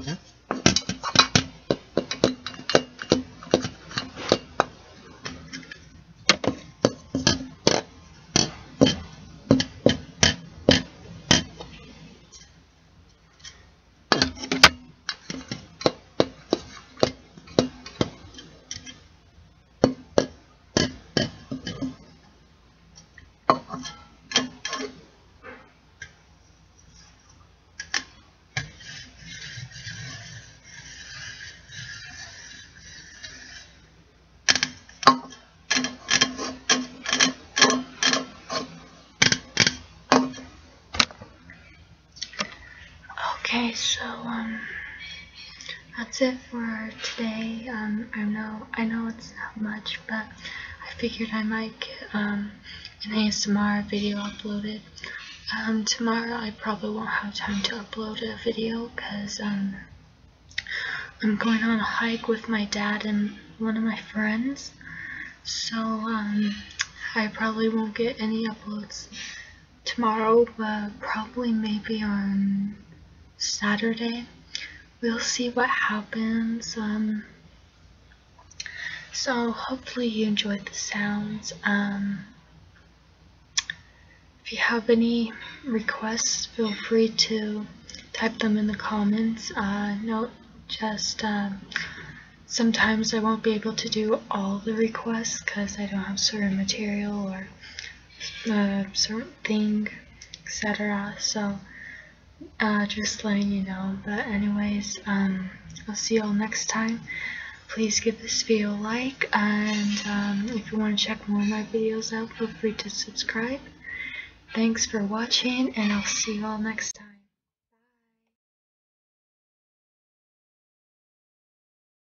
Yeah. Okay, so that's it for today. I know it's not much, but I figured I might get an ASMR video uploaded. Tomorrow I probably won't have time to upload a video because I'm going on a hike with my dad and one of my friends. So I probably won't get any uploads tomorrow, but probably maybe on Saturday. We'll see what happens. So hopefully you enjoyed the sounds. If you have any requests, feel free to type them in the comments. Note just sometimes I won't be able to do all the requests because I don't have certain material or certain thing, etc. So just letting you know. But anyways, I'll see you all next time. Please give this video a like, and if you want to check more of my videos out, feel free to subscribe. Thanks for watching, and I'll see you all next time.